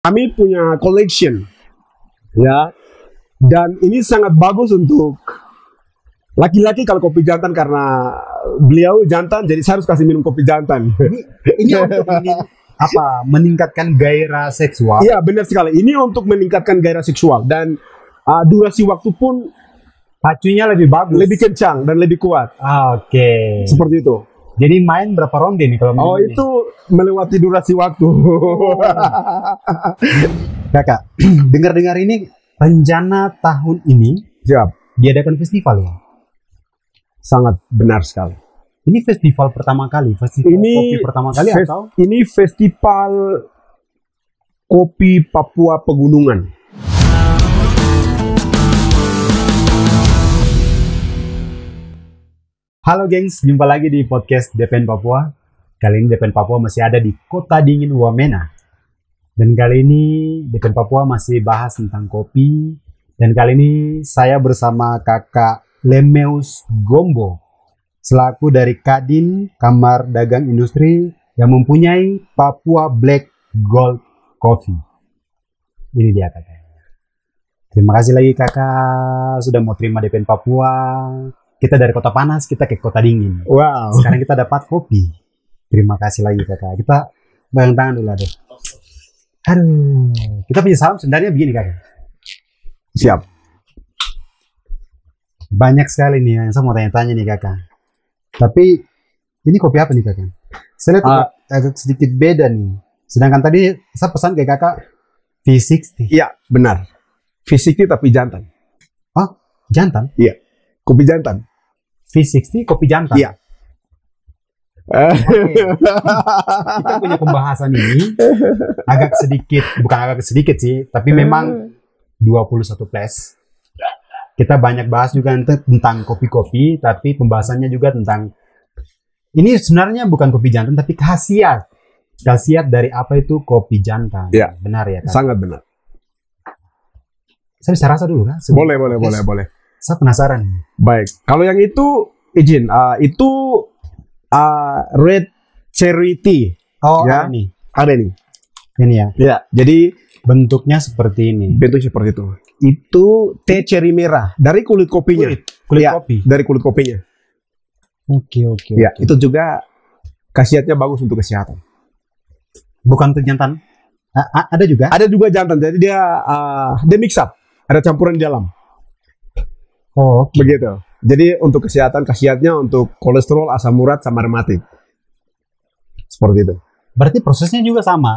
Kami punya collection, ya, dan ini sangat bagus untuk laki-laki kalau kopi jantan karena beliau jantan, jadi saya harus kasih minum kopi jantan. Ini untuk meningkatkan gairah seksual. Iya, benar sekali. Ini untuk meningkatkan gairah seksual dan durasi waktu pun Pacunya lebih bagus, lebih kencang dan lebih kuat. Oke. Seperti itu. Jadi main berapa ronde nih kalau Oh, ini? itu melewati durasi waktu. Kakak, dengar-dengar ini rencana tahun ini Siap. diadakan festival ya? Sangat benar sekali. Ini festival pertama kali, festival kopi pertama kali atau? Ini festival kopi Papua Pegunungan. Halo gengs, jumpa lagi di podcast DPN Papua. Kali ini DPN Papua masih ada di Kota Dingin Wamena. Dan kali ini DPN Papua masih bahas tentang kopi. Dan kali ini saya bersama kakak Lemeus Gombo, selaku dari Kadin Kamar Dagang Industri yang mempunyai Papua Black Gold Coffee. Ini dia kakaknya. Terima kasih lagi kakak sudah mau terima DPN Papua. Kita dari kota panas, kita ke kota dingin. Wow. Sekarang kita dapat kopi. Terima kasih lagi kakak. Kita pegang tangan dulu deh. Aduh, kita punya salam sebenarnya begini kakak. Siap. Banyak sekali nih yang saya mau tanya-tanya nih kakak. Tapi ini kopi apa nih kakak? Saya lihat agak sedikit beda nih. Sedangkan tadi saya pesan ke kakak V60. Iya, benar. V60 tapi jantan. Oh, jantan? Iya, kopi jantan. V60 kopi jantan? Iya. Kita punya pembahasan ini bukan agak sedikit sih, tapi memang 21 plus. Kita banyak bahas juga tentang kopi-kopi, tapi pembahasannya juga tentang ini sebenarnya bukan kopi jantan, tapi khasiat dari apa itu kopi jantan. Ya, benar ya kan? Sangat benar. Saya bisa rasa dulu kan? Boleh. Saya penasaran. Baik, kalau yang itu izin, itu red cherry tea. Oh, ya? Ada nih. Ini ya. Ya, jadi bentuknya seperti ini. bentuk seperti itu. Itu teh cherry merah dari kulit kopinya. Kulit ya, kopi. Dari kulit kopinya. Oke. Ya, itu juga khasiatnya bagus untuk kesehatan. Bukan untuk jantan? Ada juga? Ada juga jantan. Jadi dia mix up. Ada campuran di dalam. Oh, oke. Begitu. Jadi untuk kesehatan, khasiatnya untuk kolesterol, asam urat, sama rematik. Seperti itu. Berarti prosesnya juga sama.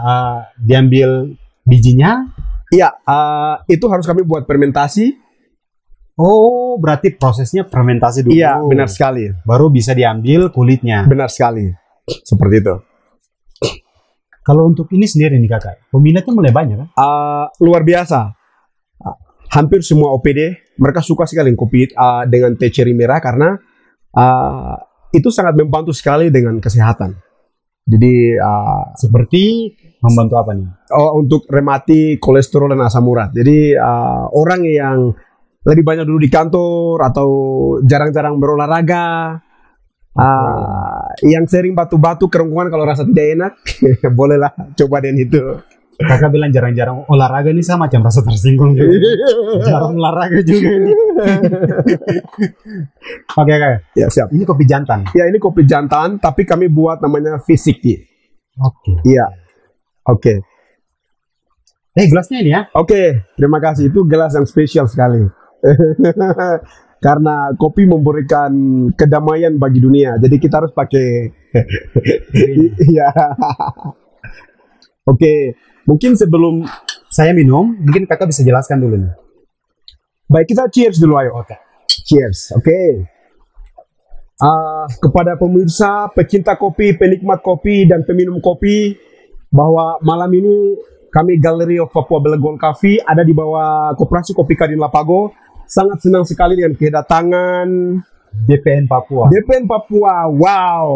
Diambil bijinya? Iya, itu harus kami buat fermentasi. Oh, berarti prosesnya fermentasi dulu. Iya, benar sekali. Baru bisa diambil kulitnya. Benar sekali. Seperti itu. Kalau untuk ini sendiri nih kakak, peminatnya mulai banyak kan? Luar biasa. Hampir semua OPD mereka suka sekali kopi dengan teh cherry merah karena itu sangat membantu sekali dengan kesehatan. Jadi seperti membantu apa nih? Untuk rematik, kolesterol dan asam urat. Jadi orang yang lebih banyak duduk di kantor atau jarang-jarang berolahraga, yang sering batu-batu kerongkongan kalau rasa tidak enak, bolehlah coba dengan itu. Kakak bilang jarang-jarang olahraga nih, sama macam rasa tersinggung juga. Jarang olahraga juga ini. Oke kakak. Ya, siap. Ini kopi jantan. Ya, ini kopi jantan, tapi kami buat namanya V60. Oke. Iya. Oke. Gelasnya ini ya? Oke, terima kasih. Itu gelas yang spesial sekali. Karena kopi memberikan kedamaian bagi dunia. Jadi kita harus pakai. Iya. Oke. Mungkin sebelum saya minum, mungkin kakak bisa jelaskan dulu nih. Baik, kita cheers dulu ayo. Oke. Cheers. Oke. Kepada pemirsa, pecinta kopi, penikmat kopi, dan peminum kopi, bahwa malam ini kami Gallery of Papua Black Gold Coffee ada di bawah Koperasi Kopi Kadin Lapago. Sangat senang sekali dengan kedatangan DPN Papua. DPN Papua, wow,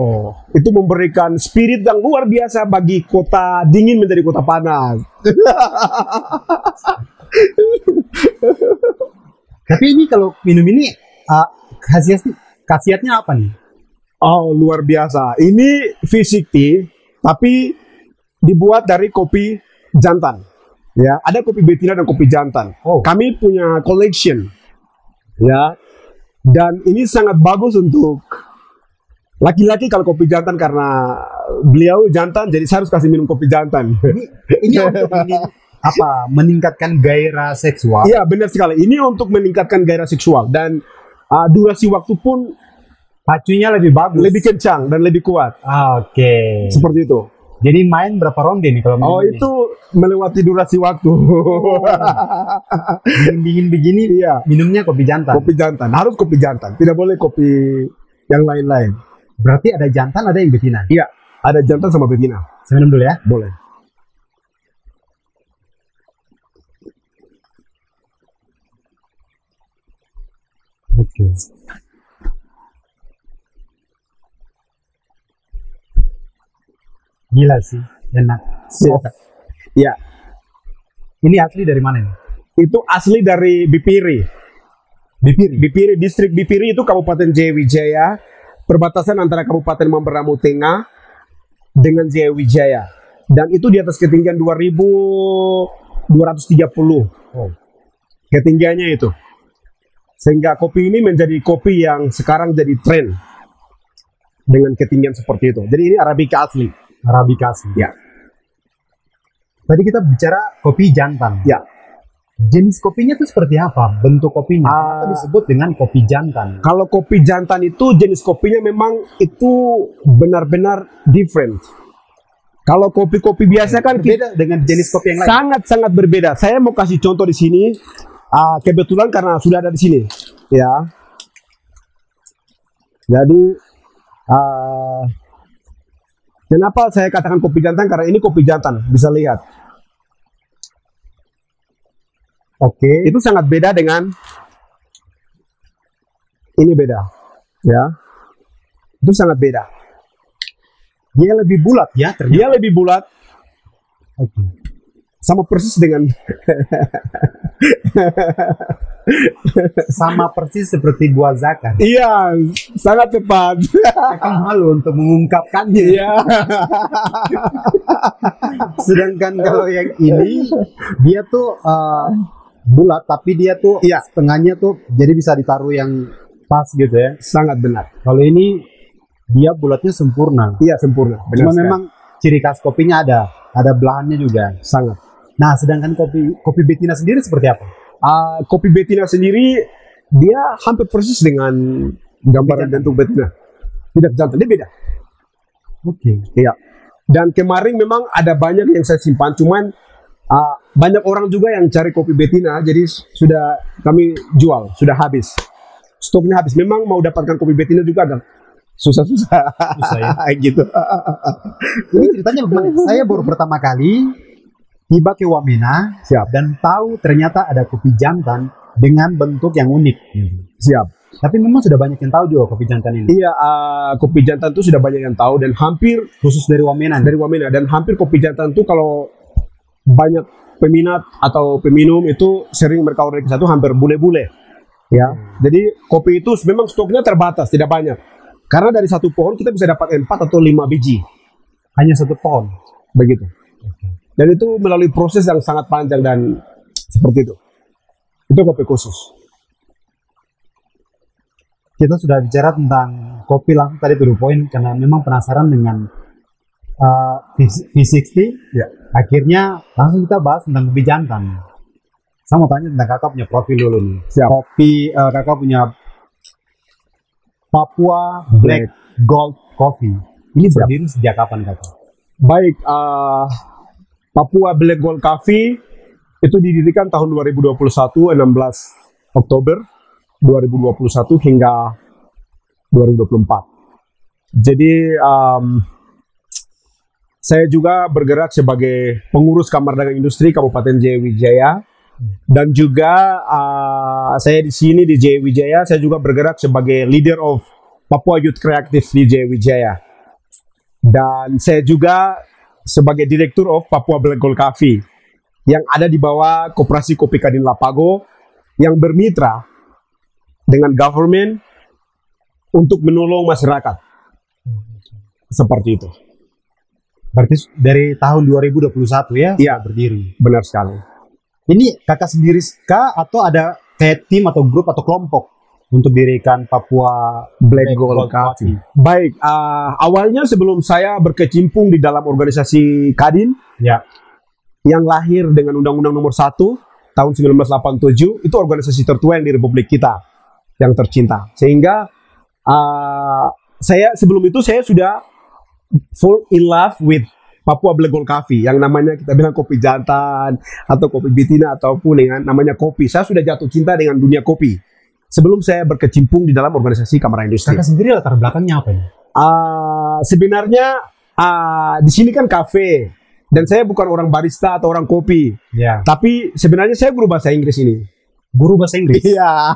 itu memberikan spirit yang luar biasa bagi kota dingin menjadi kota panas. Tapi ini kalau minum ini khasiatnya apa nih? Oh, luar biasa. Ini V60, tapi dibuat dari kopi jantan. Ya, ada kopi betina dan kopi jantan. Oh. Kami punya collection. Ya. Dan ini sangat bagus untuk laki-laki kalau kopi jantan, karena beliau jantan, jadi saya harus kasih minum kopi jantan. Ini untuk meningkatkan gairah seksual. Iya, benar sekali. Ini untuk meningkatkan gairah seksual, dan durasi waktu pun Pacunya lebih bagus. lebih kencang dan lebih kuat. Oke. Seperti itu. Jadi main berapa ronde nih kalau Oh, minum ini? itu melewati durasi waktu. Dingin-dingin begini, Iya, minumnya kopi jantan. kopi jantan. Harus kopi jantan. Tidak boleh kopi yang lain-lain. Berarti ada jantan, ada yang betina. Iya, ada jantan sama betina. Saya minum dulu ya. Boleh. Oke. Gila sih, enak. Soft. Iya, Ini asli dari mana nih? itu asli dari Bipiri. Bipiri, distrik Bipiri itu Kabupaten Jayawijaya, perbatasan antara Kabupaten Mamberamo Tengah dengan Jayawijaya. Dan itu di atas ketinggian 2230. Oh. Ketinggiannya itu. Sehingga kopi ini menjadi kopi yang sekarang jadi tren dengan ketinggian seperti itu. Jadi ini Arabica asli. Arabica asli. Ya. Tadi kita bicara kopi jantan. Ya. Jenis kopinya itu seperti apa? Bentuk kopinya? Kenapa disebut dengan kopi jantan? Kalau kopi jantan itu jenis kopinya memang itu benar-benar different. Kalau kopi-kopi biasa kan Beda dengan jenis kopi yang lain. sangat-sangat berbeda. Saya mau kasih contoh di sini. Kebetulan karena sudah ada di sini, ya. Jadi kenapa saya katakan kopi jantan? Karena ini kopi jantan, bisa lihat. Oke. Itu sangat beda dengan ini, beda, ya. Itu sangat beda. Dia lebih bulat ya ternyata. Dia lebih bulat, Oke. sama persis dengan Sama persis seperti buah zakar. iya, sangat tepat. Akan malu untuk mengungkapkannya. Iya. Sedangkan kalau yang ini dia tuh bulat, tapi dia tuh Iya. setengahnya tuh jadi bisa ditaruh yang pas gitu ya. Sangat benar. Kalau ini dia bulatnya sempurna. Iya, sempurna. Benar Cuma sekali. memang ciri khas kopinya ada belahannya juga. Sangat. Nah, sedangkan kopi betina sendiri seperti apa? Kopi betina sendiri dia hampir persis dengan gambaran jantan. bentuk betina. Tidak jantan, dia beda. Oke. Iya. Dan kemarin memang ada banyak yang saya simpan, cuman banyak orang juga yang cari kopi betina, jadi sudah kami jual, sudah habis. Stoknya habis. Memang mau dapatkan kopi betina juga agak susah-susah. Susah ya? Gitu. Ini ceritanya bagaimana? Saya baru pertama kali tiba ke Wamena Siap. dan tahu ternyata ada kopi jantan dengan bentuk yang unik. Siap. Tapi memang sudah banyak yang tahu juga kopi jantan ini. Iya, kopi jantan itu sudah banyak yang tahu, dan hampir Khusus dari Wamena. dari Wamena, dan hampir kopi jantan itu kalau banyak peminat atau peminum itu sering mereka order ke satu, hampir bule-bule, ya. Jadi kopi itu memang stoknya terbatas, tidak banyak, karena dari satu pohon kita bisa dapat 4 atau 5 biji, Hanya satu pohon. begitu. Dan itu melalui proses yang sangat panjang dan seperti itu. Itu kopi khusus. Kita sudah bicara tentang kopi langsung tadi to the point karena memang penasaran dengan V60. Ya. Akhirnya langsung kita bahas tentang kopi jantan. Saya mau tanya tentang kakak punya profil dulu nih. Siap. Kopi kakak punya Papua Black Gold Coffee. Ini Siap. berdiri sejak kapan kakak? Baik, Papua Black Gold Coffee itu didirikan tahun 2021, 16 Oktober 2021 hingga 2024. Jadi saya juga bergerak sebagai pengurus Kamar Dagang Industri Kabupaten Jayawijaya, dan juga saya di sini di Jayawijaya saya juga bergerak sebagai leader of Papua Youth Creative di Jayawijaya. Dan saya juga sebagai direktur of Papua Black Gold Coffee yang ada di bawah Koperasi Kopi Kadin Lapago yang bermitra dengan government untuk menolong masyarakat. Seperti itu. Berarti dari tahun 2021 ya, Iya. sudah berdiri. Benar sekali. Ini kakak sendiri kah atau ada kayak tim atau grup atau kelompok untuk dirikan Papua Black Gold Coffee. Baik, awalnya sebelum saya berkecimpung di dalam organisasi Kadin Ya, yang lahir dengan Undang-Undang Nomor 1 tahun 1987, itu organisasi tertua yang di Republik kita yang tercinta. Sehingga saya sebelum itu saya sudah fall in love with Papua Black Gold Coffee, yang namanya kita bilang kopi jantan atau kopi betina ataupun dengan namanya kopi. Saya sudah jatuh cinta dengan dunia kopi sebelum saya berkecimpung di dalam organisasi Kamar Industri. kakak sendiri latar belakangnya apa ini? Sebenarnya di sini kan kafe dan saya bukan orang barista atau orang kopi, Ya, tapi sebenarnya saya guru bahasa Inggris ini. guru bahasa Inggris. Iya,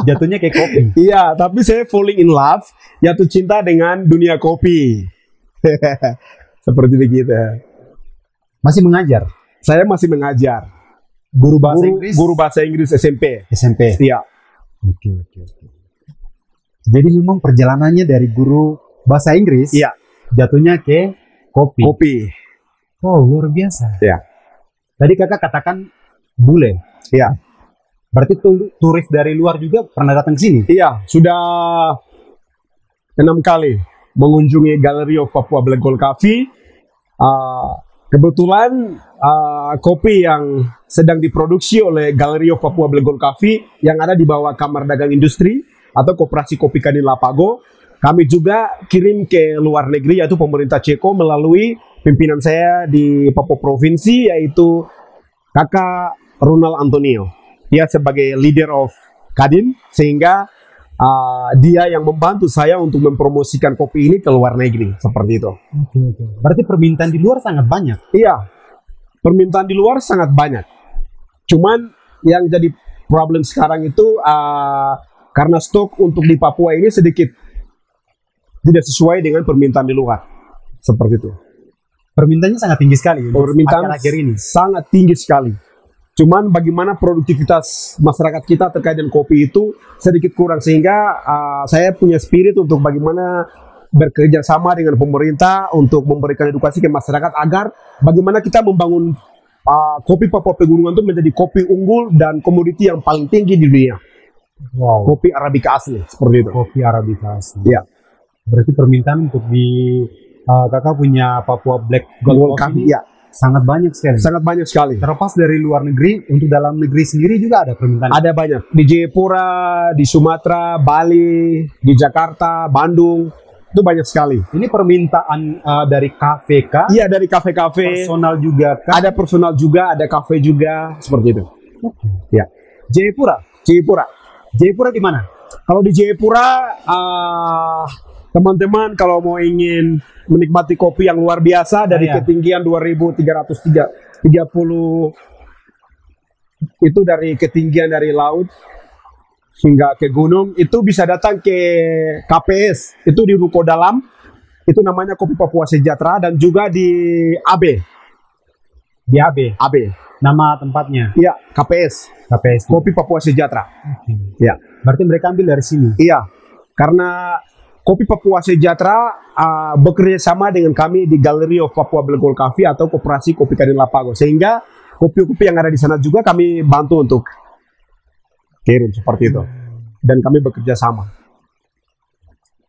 Jatuhnya kayak kopi. iya, tapi saya falling in love, jatuh cinta dengan dunia kopi. Seperti begitu. Masih mengajar. Saya masih mengajar. Guru bahasa Inggris. Guru bahasa Inggris SMP. SMP. Iya, Oke. Jadi memang perjalanannya dari guru bahasa Inggris, iya, jatuhnya ke kopi. kopi. Oh, luar biasa. Iya, Tadi kakak katakan bule. iya, Berarti turis dari luar juga pernah datang ke sini? iya. Sudah 6 kali mengunjungi Gallery of Papua Black Gold Coffee. Kebetulan kopi yang sedang diproduksi oleh Gallery of Papua Black Gold Coffee yang ada di bawah Kamar Dagang Industri atau Koperasi Kopi Kadin Lapago, kami juga kirim ke luar negeri, yaitu pemerintah Ceko melalui pimpinan saya di Papua Provinsi, yaitu Kakak Ronald Antonio. Dia sebagai leader of Kadin, sehingga dia yang membantu saya untuk mempromosikan kopi ini ke luar negeri, seperti itu. Oke. Berarti permintaan di luar sangat banyak. Iya, permintaan di luar sangat banyak. Cuman yang jadi problem sekarang itu karena stok untuk di Papua ini sedikit tidak sesuai dengan permintaan di luar, seperti itu. Permintaannya sangat tinggi sekali. Permintaan akhir-akhir ini. sangat tinggi sekali. Cuman bagaimana produktivitas masyarakat kita terkait dengan kopi itu sedikit kurang, sehingga saya punya spirit untuk bagaimana bekerja sama dengan pemerintah untuk memberikan edukasi ke masyarakat agar bagaimana kita membangun kopi Papua Pegunungan itu menjadi kopi unggul dan komoditi yang paling tinggi di dunia. Wow. Kopi Arabica asli, seperti itu. Kopi Arabica asli. Ya. Berarti permintaan untuk di kakak punya Papua Black Gold Coffee ya, sangat banyak sekali. sangat banyak sekali. Terlepas dari luar negeri, untuk dalam negeri sendiri juga ada permintaan. Ada banyak di Jayapura, di Sumatera, Bali, di Jakarta, Bandung, itu banyak sekali. Ini permintaan dari kafe kah? Iya, dari kafe-kafe. Personal juga kah? Ada personal juga, ada kafe juga, seperti itu. Ya. Jayapura. Jayapura. Jayapura di mana? Kalau di Jayapura, teman-teman kalau mau ingin menikmati kopi yang luar biasa dari Iya. ketinggian 2330, itu dari ketinggian dari laut hingga ke gunung, itu bisa datang ke KPS, itu di Ruko Dalam, itu namanya Kopi Papua Sejahtera, dan juga di AB. Di AB. AB. Nama tempatnya. Iya, KPS, KPS. Kopi Papua Sejahtera. Iya. Berarti mereka ambil dari sini. Iya, karena Kopi Papua Sejahtera bekerja sama dengan kami di Gallery of Papua Black Gold Coffee atau Koperasi Kopi Kadin Lapago, sehingga kopi-kopi yang ada di sana juga kami bantu untuk kirim seperti itu, dan kami bekerja sama.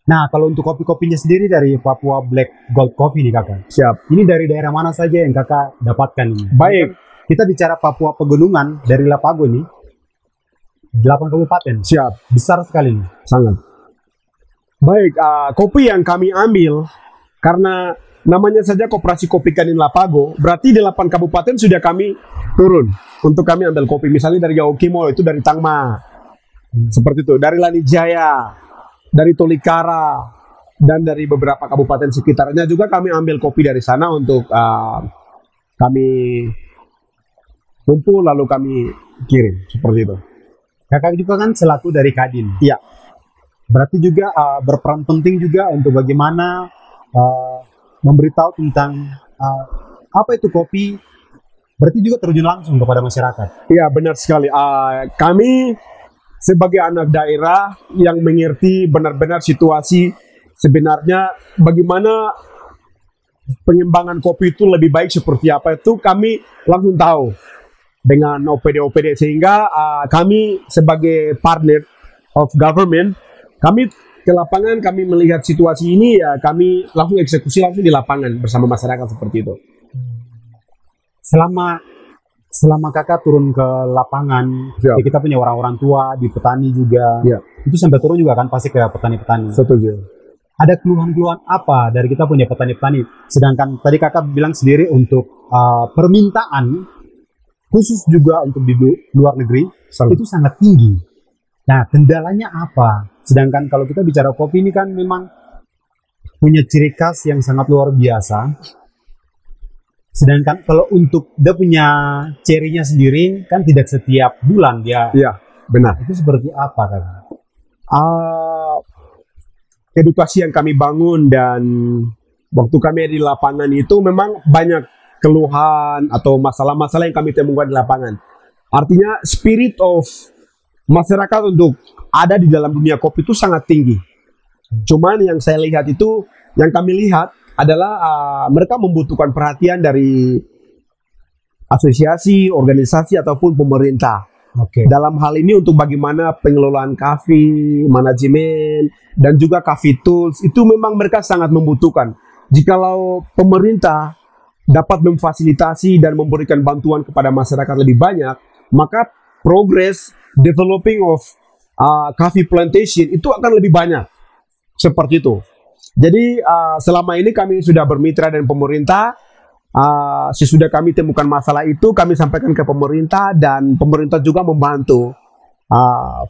Nah, kalau untuk kopi-kopinya sendiri dari Papua Black Gold Coffee nih kakak. Siap. Ini dari daerah mana saja yang kakak dapatkan ini? Baik. Kita bicara Papua Pegunungan dari Lapago ini, 8 kabupaten. Siap. Besar sekali nih. Sangat. Baik, kopi yang kami ambil karena namanya saja Koperasi Kopi Kadin Lapago, berarti di 8 kabupaten sudah kami turun untuk kami ambil kopi. Misalnya dari Yaukimo, itu dari Tangma, seperti itu, dari Lanijaya, dari Tolikara, dan dari beberapa kabupaten sekitarnya juga kami ambil kopi dari sana untuk kami kumpul lalu kami kirim, seperti itu. Kakak juga kan selaku dari Kadin. Iya. Berarti juga berperan penting juga untuk bagaimana memberitahu tentang apa itu kopi. Berarti juga terjun langsung kepada masyarakat. Iya, benar sekali. Kami sebagai anak daerah yang mengerti benar-benar situasi sebenarnya bagaimana pengembangan kopi itu lebih baik seperti apa itu kami langsung tahu dengan OPD sehingga kami sebagai partner of government kami ke lapangan, kami melihat situasi ini ya kami langsung eksekusi langsung di lapangan bersama masyarakat seperti itu. Selama kakak turun ke lapangan, Siap. ya kita punya orang-orang tua di petani juga, Ya. itu sampai turun juga kan pasti ke petani-petani. Setuju. Ada keluhan-keluhan apa dari kita punya petani-petani? Sedangkan tadi kakak bilang sendiri untuk permintaan khusus juga untuk di luar negeri itu sangat tinggi. Nah, kendalanya apa? Sedangkan kalau kita bicara kopi ini kan memang punya ciri khas yang sangat luar biasa. Sedangkan kalau untuk dia punya cerinya sendiri kan tidak setiap bulan dia. Iya, benar. Itu seperti apa kan? Edukasi yang kami bangun dan waktu kami di lapangan itu memang banyak keluhan atau masalah-masalah yang kami temukan di lapangan. Artinya spirit of masyarakat untuk ada di dalam dunia kopi itu sangat tinggi. Cuman yang saya lihat itu, yang kami lihat adalah mereka membutuhkan perhatian dari asosiasi, organisasi ataupun pemerintah. Oke. Dalam hal ini untuk bagaimana pengelolaan kafe, manajemen, dan juga kafe tools itu memang mereka sangat membutuhkan. Jikalau pemerintah dapat memfasilitasi dan memberikan bantuan kepada masyarakat lebih banyak, maka progress developing of coffee plantation itu akan lebih banyak. Seperti itu. Jadi selama ini kami sudah bermitra dengan pemerintah. Sesudah kami temukan masalah itu, kami sampaikan ke pemerintah dan pemerintah juga membantu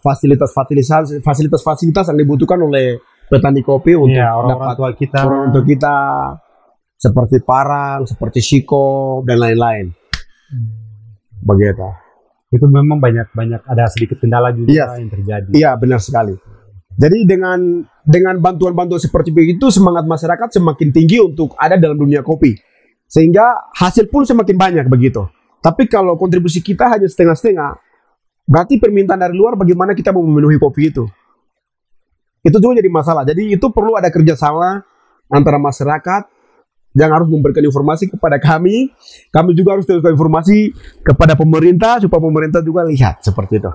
fasilitas-fasilitas yang dibutuhkan oleh petani kopi untuk orang-orang tua kita, untuk kita seperti parang, seperti siko dan lain-lain. Begitu. Itu memang banyak ada sedikit kendala juga yang terjadi. Iya, benar sekali. Jadi dengan bantuan-bantuan seperti itu semangat masyarakat semakin tinggi untuk ada dalam dunia kopi. Sehingga hasil pun semakin banyak begitu. Tapi kalau kontribusi kita hanya setengah-setengah, berarti permintaan dari luar bagaimana kita mau memenuhi kopi itu. Itu juga jadi masalah. Jadi itu perlu ada kerjasama antara masyarakat yang harus memberikan informasi kepada kami. Kami juga harus memberikan informasi kepada pemerintah supaya pemerintah juga lihat seperti itu.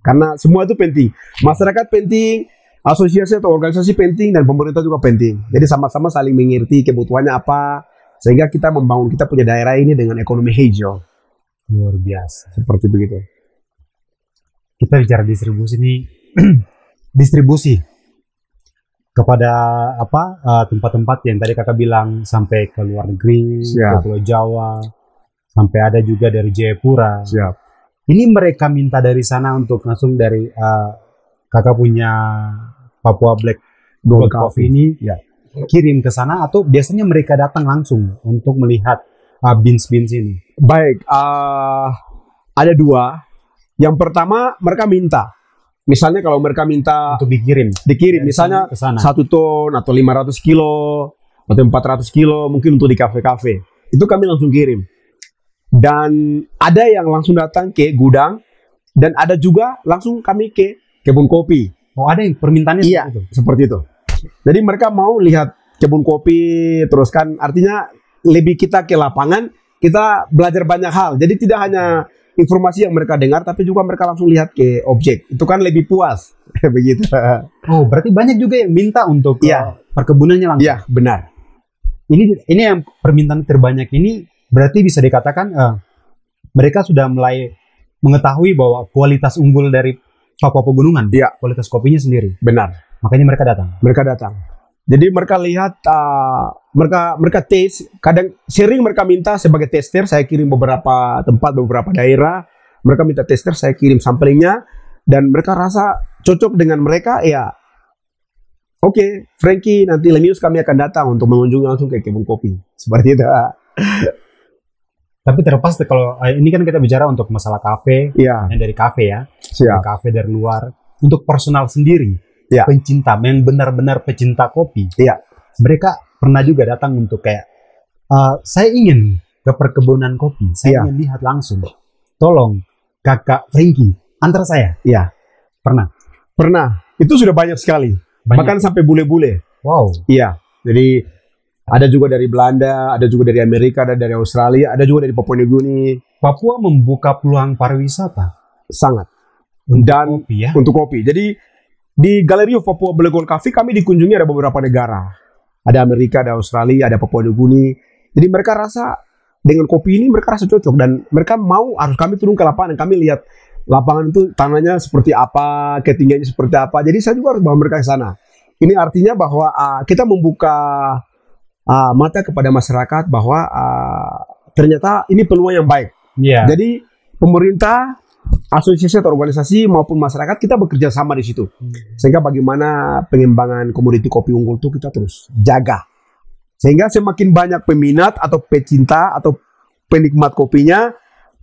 Karena semua itu penting. Masyarakat penting, asosiasi atau organisasi penting, dan pemerintah juga penting. Jadi sama-sama saling mengerti kebutuhannya apa, sehingga kita membangun kita punya daerah ini dengan ekonomi hijau. Luar biasa. Seperti begitu. Kita bicara distribusi ini, distribusi kepada tempat-tempat yang tadi kakak bilang sampai ke luar negeri, ke Pulau Jawa, sampai ada juga dari Jayapura. Siap. Ini mereka minta dari sana untuk langsung dari kakak punya Papua Black Gold Coffee ini kirim ke sana, atau biasanya mereka datang langsung untuk melihat beans ini? Baik, ada dua. Yang pertama mereka minta. Misalnya kalau mereka minta untuk dikirim misalnya 1 ton atau 500 kilo atau 400 kilo mungkin untuk di kafe-kafe. Itu kami langsung kirim. Dan ada yang langsung datang ke gudang, dan ada juga langsung kami ke kebun kopi. Oh, ada yang permintaannya seperti itu. Jadi mereka mau lihat kebun kopi, terus kan artinya lebih kita ke lapangan, kita belajar banyak hal. Jadi tidak hanya informasi yang mereka dengar, tapi juga mereka langsung lihat ke objek. Itu kan lebih puas. Begitu. Oh, berarti banyak juga yang minta untuk perkebunannya langsung. Iya, benar. Ini yang permintaan terbanyak ini berarti bisa dikatakan mereka sudah mulai mengetahui bahwa kualitas unggul dari Papua Pegunungan, kualitas kopinya sendiri. Benar. Makanya mereka datang. Jadi mereka lihat, mereka taste. Kadang sering mereka minta sebagai tester. Saya kirim beberapa tempat, beberapa daerah. Mereka minta tester, saya kirim sampelingnya, dan mereka rasa cocok dengan mereka. Ya, oke, Frankie, nanti Lenius kami akan datang untuk mengunjungi langsung ke kebun kopi. Seperti itu. Tapi terlepas kalau ini kan kita bicara untuk masalah kafe, yang dari kafe dari kafe dari luar, untuk personal sendiri, pencinta, yang benar-benar pecinta kopi, mereka pernah juga datang untuk kayak, saya ingin ke perkebunan kopi, saya ingin lihat langsung, tolong kakak Frankie, antar saya. Pernah. Itu sudah banyak sekali. Bahkan sampai bule-bule. Wow. Iya. Jadi Ada juga dari Belanda, ada juga dari Amerika, ada dari Australia, ada juga dari Papua New Guinea. Papua membuka peluang pariwisata Sangat. untuk Dan kopi ya. untuk kopi. Jadi di Gallery of Papua Black Gold Coffee kami dikunjungi ada beberapa negara. Ada Amerika, ada Australia, ada Papua New Guinea. Jadi mereka rasa dengan kopi ini mereka rasa cocok dan mereka mau harus kami turun ke lapangan. Kami lihat lapangan itu tanahnya seperti apa, ketinggiannya seperti apa. Jadi saya juga harus bawa mereka ke sana. Ini artinya bahwa kita membuka mata kepada masyarakat bahwa ternyata ini peluang yang baik. Iya. Jadi pemerintah, asosiasi atau organisasi maupun masyarakat kita bekerja sama di situ. Sehingga bagaimana pengembangan komoditi kopi unggul itu kita terus jaga. Sehingga semakin banyak peminat atau pecinta atau penikmat kopinya,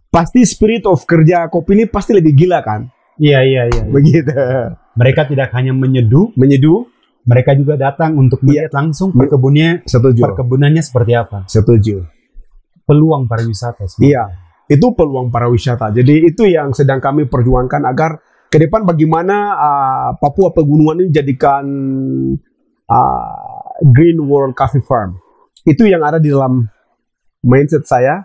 pasti spirit of kerja kopi ini pasti lebih gila kan? Iya. Begitu. Mereka tidak hanya menyeduh, mereka juga datang untuk melihat langsung perkebunannya seperti apa. Setuju. Peluang pariwisata. Iya, itu peluang pariwisata. Jadi itu yang sedang kami perjuangkan agar ke depan bagaimana Papua Pegunungan ini jadikan Green World Coffee Farm. Itu yang ada di dalam mindset saya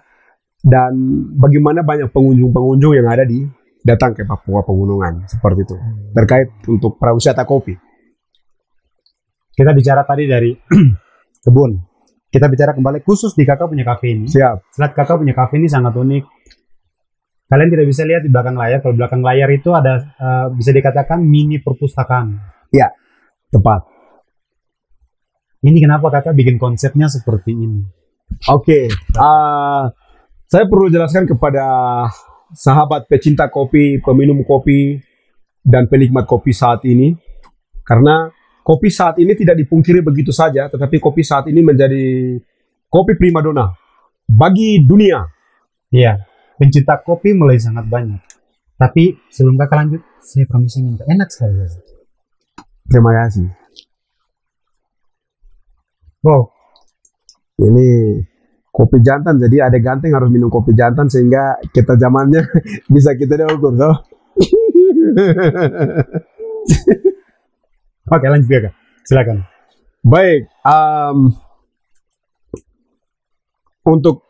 dan bagaimana banyak pengunjung-pengunjung yang ada datang ke Papua Pegunungan seperti itu terkait untuk pariwisata kopi. Kita bicara tadi dari kebun. Kita bicara kembali khusus di kakak punya kafe ini. Siap. Selat kakak punya kafe ini sangat unik. Kalian tidak bisa lihat di belakang layar. Kalau belakang layar itu ada bisa dikatakan mini perpustakaan. Ya, tepat. Ini kenapa kakak bikin konsepnya seperti ini? Oke. Saya perlu jelaskan kepada sahabat pecinta kopi, peminum kopi, dan penikmat kopi saat ini. Karena kopi saat ini tidak dipungkiri begitu saja, tetapi kopi saat ini menjadi kopi primadona bagi dunia. Iya, pencinta kopi mulai sangat banyak. Tapi sebelum kakak lanjut, saya permisi minta. Enak sekali. Terima kasih. Wow, ini kopi jantan, jadi ada ganteng harus minum kopi jantan sehingga kita zamannya bisa kita ukur, toh. Oke, lanjut ya kak. Silakan. Baik, untuk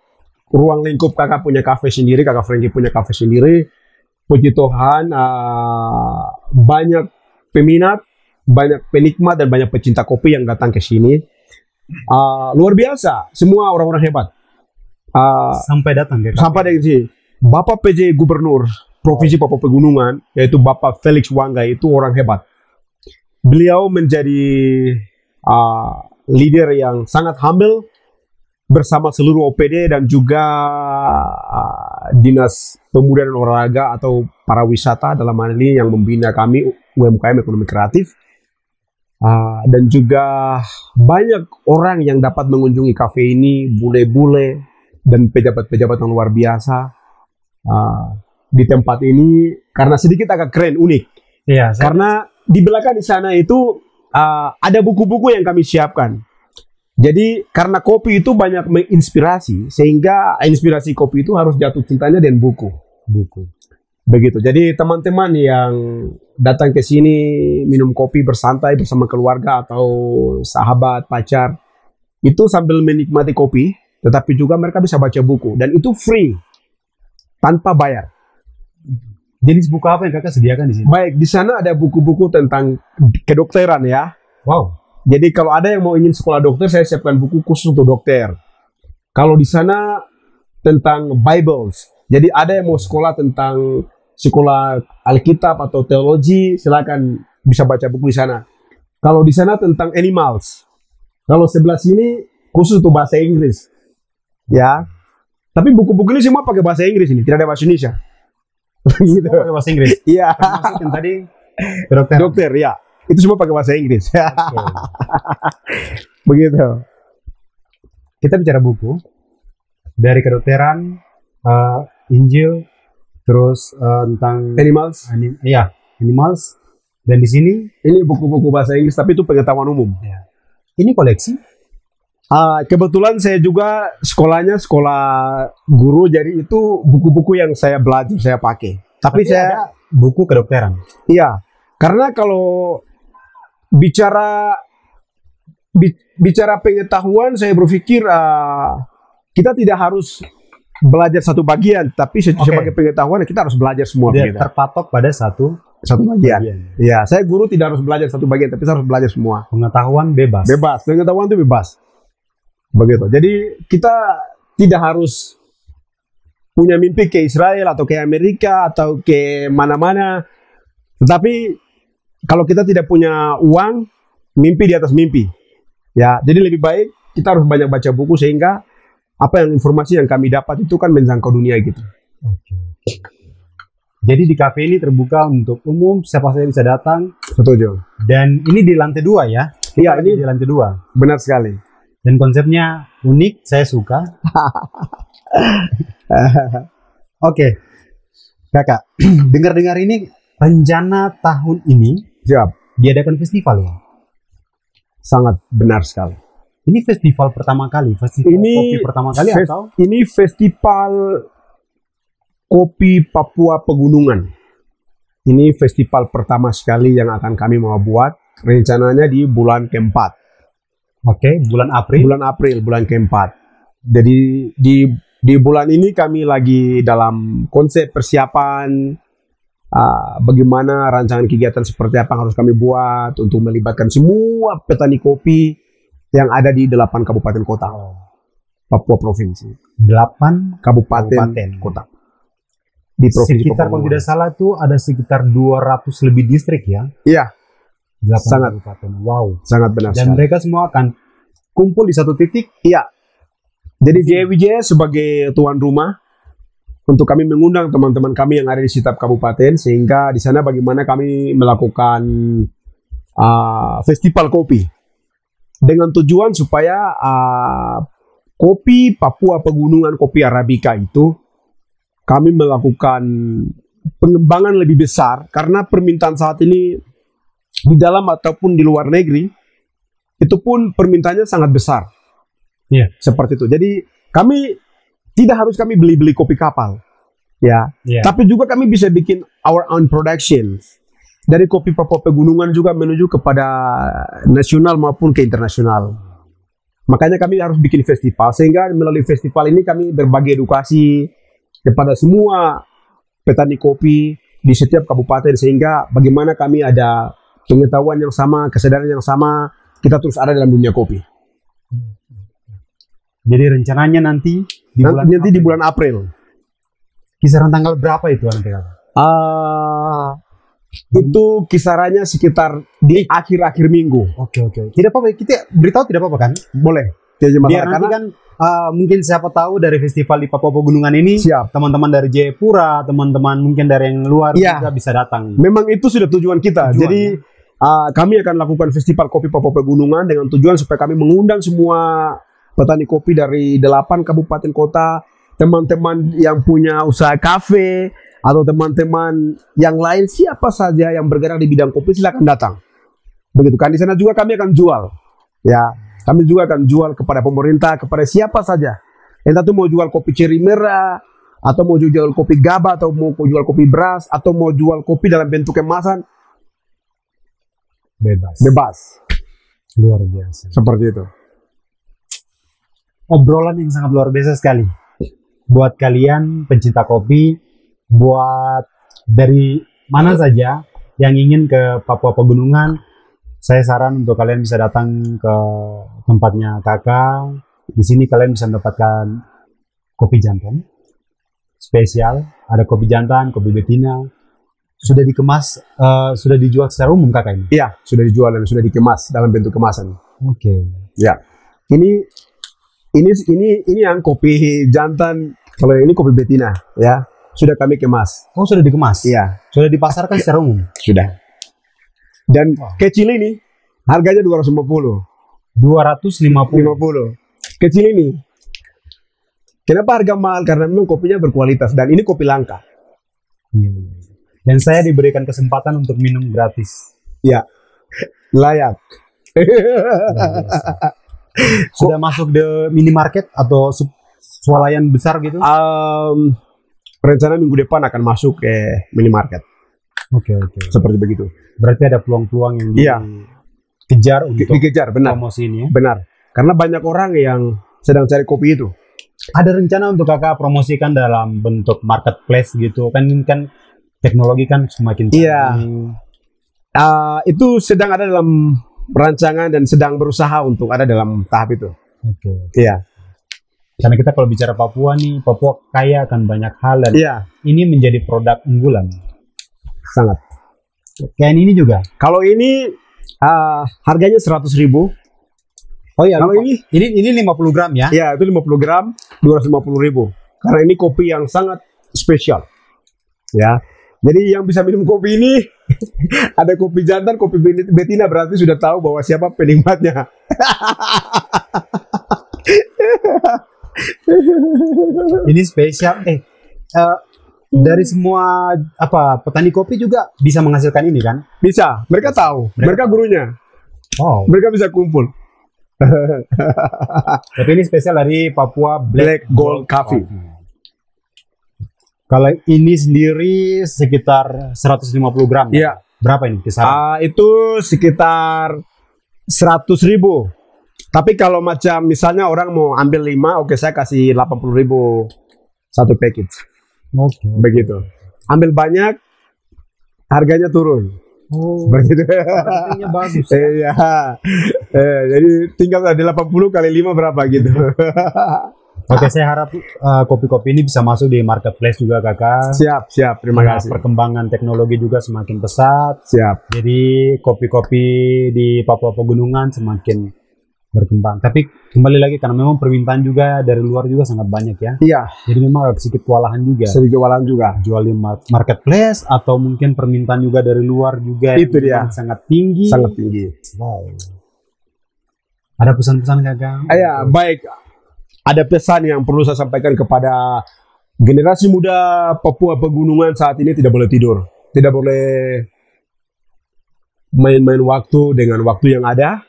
ruang lingkup kakak punya kafe sendiri, kakak Franky punya kafe sendiri. Puji Tuhan, banyak peminat, banyak penikmat dan banyak pecinta kopi yang datang ke sini. Luar biasa, semua orang-orang hebat. Sampai datang ke kafe. Sampai dari sini, Bapak PJ Gubernur Provinsi Papua Pegunungan, yaitu Bapak Felix Wangga itu orang hebat. Beliau menjadi leader yang sangat humble bersama seluruh OPD dan juga Dinas Pemuda dan Olahraga atau para wisata dalam hal ini yang membina kami UMKM ekonomi kreatif. Dan juga banyak orang yang dapat mengunjungi kafe ini, bule-bule dan pejabat-pejabat yang luar biasa di tempat ini karena sedikit agak keren, unik. Iya, karena di belakang di sana itu ada buku-buku yang kami siapkan. Jadi karena kopi itu banyak menginspirasi, sehingga inspirasi kopi itu harus jatuh cintanya dengan buku. Begitu. Jadi teman-teman yang datang ke sini minum kopi bersantai bersama keluarga atau sahabat, pacar, itu sambil menikmati kopi, tetapi juga mereka bisa baca buku dan itu free, tanpa bayar. Jenis buku apa yang kakak sediakan di sini? Baik, di sana ada buku-buku tentang kedokteran ya. Wow. Jadi kalau ada yang mau ingin sekolah dokter, saya siapkan buku khusus untuk dokter. Kalau di sana tentang Bibles, jadi ada yang mau sekolah tentang sekolah Alkitab atau teologi, silakan bisa baca buku di sana. Kalau di sana tentang animals, kalau sebelah sini khusus untuk bahasa Inggris, ya. Tapi buku-buku ini semua pakai bahasa Inggris ini, tidak ada bahasa Indonesia. Gitu. Pakai bahasa Inggris. Iya. Termasuk yang tadi dokter ya. Itu semua pakai bahasa Inggris. Begitu. Kita bicara buku dari kedokteran, Injil, terus tentang animals. Animals. Dan di sini ini buku-buku bahasa Inggris, tapi itu pengetahuan umum. Ya. Ini koleksi. Kebetulan saya juga sekolahnya sekolah guru, jadi itu buku-buku yang saya belajar, saya pakai. Tapi saya ada buku kedokteran. Iya, karena kalau bicara bicara pengetahuan, saya berpikir kita tidak harus belajar satu bagian, tapi sebagai pengetahuan kita harus belajar semua. Dia terpatok pada satu bagian. Ya, saya guru tidak harus belajar satu bagian, tapi saya harus belajar semua. Pengetahuan bebas. Bebas, pengetahuan itu bebas. Begitu. Jadi kita tidak harus punya mimpi ke Israel atau ke Amerika atau ke mana-mana. Tetapi kalau kita tidak punya uang, mimpi di atas mimpi. Ya, jadi lebih baik kita harus banyak baca buku sehingga apa yang informasi yang kami dapat itu kan menjangkau dunia gitu. Jadi di kafe ini terbuka untuk umum, siapa saja bisa datang. Setuju. Dan ini di lantai 2 ya? Iya, ini di lantai 2. Benar sekali. Dan konsepnya unik, saya suka. Oke, kakak, dengar-dengar ini rencana tahun ini diadakan festival ya? Sangat benar sekali. Ini festival pertama kali, kopi pertama kali atau? Ini festival kopi Papua Pegunungan. Ini festival pertama sekali yang akan kami mau buat. Rencananya di bulan keempat. Oke, bulan April. Bulan keempat. Jadi di bulan ini kami lagi dalam konsep persiapan bagaimana rancangan kegiatan seperti apa yang harus kami buat untuk melibatkan semua petani kopi yang ada di 8 kabupaten kota Papua Provinsi. 8 kabupaten kota. Di provinsi sekitar kalau tidak salah itu ada sekitar 200 lebih distrik ya? Iya. 8 sangat kabupaten. Wow. Sangat benar. Dan mereka semua akan kumpul di satu titik. Iya. Jadi JWJ sebagai tuan rumah untuk kami mengundang teman-teman kami yang ada di setiap kabupaten sehingga di sana bagaimana kami melakukan festival kopi dengan tujuan supaya kopi Papua Pegunungan, kopi Arabica itu kami melakukan pengembangan lebih besar karena permintaan saat ini di dalam ataupun di luar negeri itu pun permintaannya sangat besar. Seperti itu. Jadi kami tidak harus kami beli kopi kapal, tapi juga kami bisa bikin our own production dari kopi Papua Pegunungan juga menuju kepada nasional maupun ke internasional. Makanya kami harus bikin festival sehingga melalui festival ini kami berbagi edukasi kepada semua petani kopi di setiap kabupaten sehingga bagaimana kami ada pengetahuan yang sama, kesadaran yang sama, kita terus ada dalam dunia kopi. Jadi rencananya nanti di bulan April. Kisaran tanggal berapa itu nanti? Itu kisarannya sekitar di akhir-akhir minggu. Oke. Tidak apa-apa, kita beritahu tidak apa-apa kan? Boleh. Biar nanti kan mungkin siapa tahu dari festival di Papua Pegunungan ini, teman-teman dari Jayapura, teman-teman mungkin dari yang luar juga bisa datang. Memang itu sudah tujuan kita. Jadi kami akan lakukan festival kopi Papua Pegunungan dengan tujuan supaya kami mengundang semua petani kopi dari 8 kabupaten kota, teman-teman yang punya usaha kafe, atau teman-teman yang lain siapa saja yang bergerak di bidang kopi silakan datang. Begitu kan, di sana juga kami akan jual. Ya, kami juga akan jual kepada pemerintah, kepada siapa saja. Entah itu mau jual kopi ceri merah, atau mau jual kopi gaba, atau mau jual kopi beras, atau mau jual kopi dalam bentuk kemasan. Bebas. Luar biasa. Seperti itu. Obrolan yang sangat luar biasa sekali. Buat kalian pencinta kopi, buat dari mana saja yang ingin ke Papua Pegunungan, saya saran untuk kalian bisa datang ke tempatnya kakak. Di sini kalian bisa mendapatkan kopi jantan spesial, ada kopi jantan, kopi betina, sudah dikemas, sudah dijual secara umum kakak ini. Iya, sudah dijual dan sudah dikemas dalam bentuk kemasan. Oke. Ya, ini yang kopi jantan, kalau ini kopi betina, ya. Sudah kami kemas. Oh, sudah dikemas? Iya. Sudah dipasarkan secara umum? Sudah. Dan kecil ini harganya 250. 250. Kecil ini. Kenapa harga mahal? Karena memang kopinya berkualitas dan ini kopi langka. Dan saya diberikan kesempatan untuk minum gratis. Ya. Layak. Sudah masuk di minimarket atau swalayan besar gitu? Rencana minggu depan akan masuk ke minimarket. Oke. Seperti begitu. Berarti ada peluang-peluang yang kejar untuk dikejar, benar. promosi ini ya. Benar. Karena banyak orang yang sedang cari kopi itu. Ada rencana untuk kakak promosikan dalam bentuk marketplace gitu kan teknologi kan semakin canggih. Iya. Itu sedang ada dalam rancangan dan sedang berusaha untuk ada dalam tahap itu. Oke. Iya. Karena kita kalau bicara Papua nih, Papua kaya akan banyak hal dan Iya, ini menjadi produk unggulan. sangat. Kayak ini juga. Kalau ini harganya 100.000. Oh iya, Kalau ini 50 gram ya. ya itu 50 gram 250.000. Karena ini kopi yang sangat spesial. Ya. Jadi yang bisa minum kopi ini ada kopi jantan, kopi betina, berarti sudah tahu bahwa siapa penikmatnya. Ini spesial. Dari semua petani kopi juga bisa menghasilkan ini kan? Bisa, mereka tahu, mereka gurunya, Wow. mereka bisa kumpul. Tapi ini spesial dari Papua Black Gold Coffee. Kalau ini sendiri sekitar 150 gram. Iya. Berapa ini kisaran? Itu sekitar 100.000. Tapi kalau macam misalnya orang mau ambil 5, oke saya kasih 80.000 satu package. Oke. Begitu. Ambil banyak, harganya turun. Oh, Seperti itu. harganya bagus. Iya. Jadi tinggal ada 80 kali 5 berapa gitu. Oke, saya harap kopi-kopi ini bisa masuk di marketplace juga kakak. Siap. Terima Karena kasih. perkembangan teknologi juga semakin pesat. Siap. Jadi kopi-kopi di Papua Pegunungan semakin berkembang. Tapi kembali lagi karena memang permintaan juga dari luar juga sangat banyak ya. Iya, Jadi memang agak sedikit kewalahan juga. sedikit walang juga. Jual di marketplace atau mungkin permintaan juga dari luar juga Itu yang dia. sangat tinggi. Sangat tinggi. Wow. Ada pesan-pesan kakak? Ya, baik. Ada pesan yang perlu saya sampaikan kepada generasi muda Papua Pegunungan saat ini, tidak boleh tidur. Tidak boleh main-main waktu dengan waktu yang ada.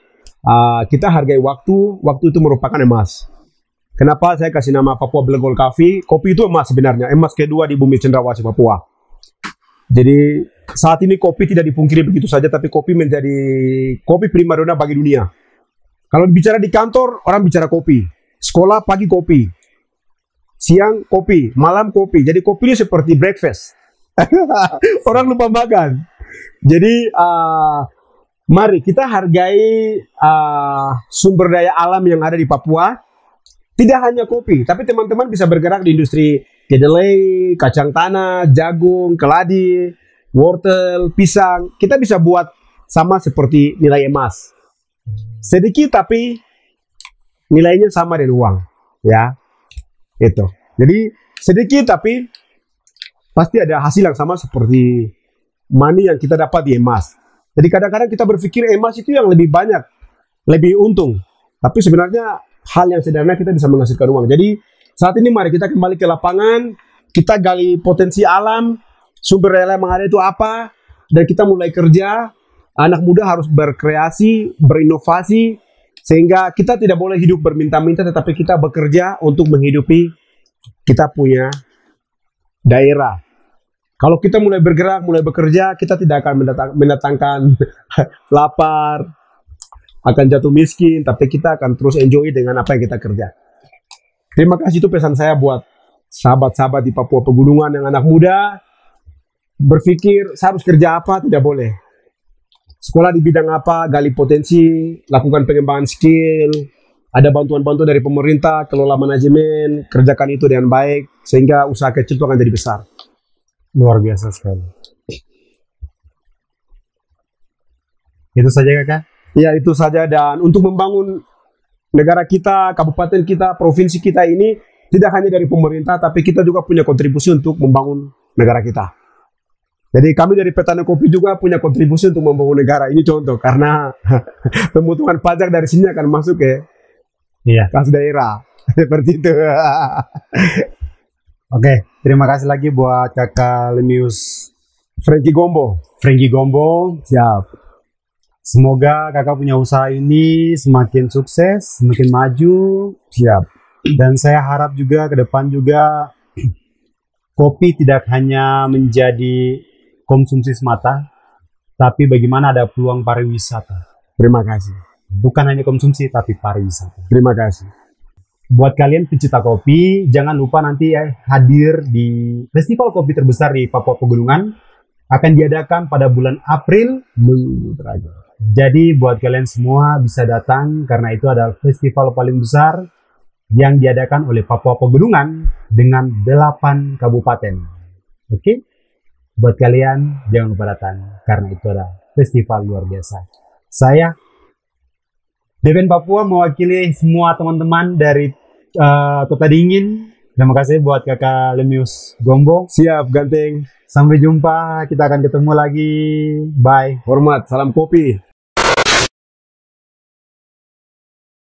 Kita hargai waktu itu merupakan emas. Kenapa saya kasih nama Papua Black Gold Coffee? Kopi itu emas sebenarnya, emas kedua di bumi Cendrawasih Papua. Jadi saat ini kopi tidak dipungkiri begitu saja, tapi kopi menjadi kopi primadona bagi dunia. Kalau bicara di kantor, orang bicara kopi. Sekolah pagi kopi, siang kopi, malam kopi. Jadi kopi ini seperti breakfast. Orang lupa makan. Jadi mari kita hargai sumber daya alam yang ada di Papua. Tidak hanya kopi, tapi teman-teman bisa bergerak di industri kedelai, kacang tanah, jagung, keladi, wortel, pisang. Kita bisa buat sama seperti nilai emas. Sedikit tapi nilainya sama dengan uang, ya. Itu. Jadi sedikit tapi pasti ada hasil yang sama seperti money yang kita dapat di emas. Jadi kadang-kadang kita berpikir emas itu yang lebih banyak, lebih untung. Tapi sebenarnya hal yang sederhana kita bisa menghasilkan uang. Jadi saat ini mari kita kembali ke lapangan, kita gali potensi alam, sumber daya yang ada itu apa, dan kita mulai kerja. Anak muda harus berkreasi, berinovasi, sehingga kita tidak boleh hidup berminta-minta, tetapi kita bekerja untuk menghidupi kita punya daerah. Kalau kita mulai bergerak, mulai bekerja, kita tidak akan mendatangkan lapar, akan jatuh miskin, tapi kita akan terus enjoy dengan apa yang kita kerja. Terima kasih, itu pesan saya buat sahabat-sahabat di Papua Pegunungan yang anak muda. Berpikir, saya harus kerja apa? Tidak boleh. Sekolah di bidang apa? Gali potensi, lakukan pengembangan skill, ada bantuan-bantuan dari pemerintah, kelola manajemen, kerjakan itu dengan baik, sehingga usaha kecil itu akan jadi besar. Luar biasa sekali. Itu saja kakak? Ya, itu saja. Dan untuk membangun negara kita, kabupaten kita, provinsi kita ini tidak hanya dari pemerintah, tapi kita juga punya kontribusi untuk membangun negara kita. Jadi kami dari Petani Kopi juga punya kontribusi untuk membangun negara. Ini contoh, karena pemotongan pajak dari sini akan masuk ke kas daerah. Seperti itu. Oke, terima kasih lagi buat kakak Lemius Frankie Gombo. Siap. Semoga kakak punya usaha ini semakin sukses, semakin maju. Siap. Dan saya harap juga ke depan juga kopi tidak hanya menjadi konsumsi semata, tapi bagaimana ada peluang pariwisata. Terima kasih. Bukan hanya konsumsi, tapi pariwisata. Terima kasih. Buat kalian pencinta kopi, jangan lupa nanti ya, hadir di festival kopi terbesar di Papua Pegunungan. Akan diadakan pada bulan April Minggu terakhir. Jadi buat kalian semua bisa datang karena itu adalah festival paling besar yang diadakan oleh Papua Pegunungan dengan 8 kabupaten. Oke? Buat kalian jangan lupa datang karena itu adalah festival luar biasa. Saya Depen Papua mewakili semua teman-teman dari Kota Dingin. Terima kasih buat Kakak Lemius Gombo. Siap, Ganteng. Sampai jumpa, kita akan ketemu lagi. Bye. Hormat, salam kopi.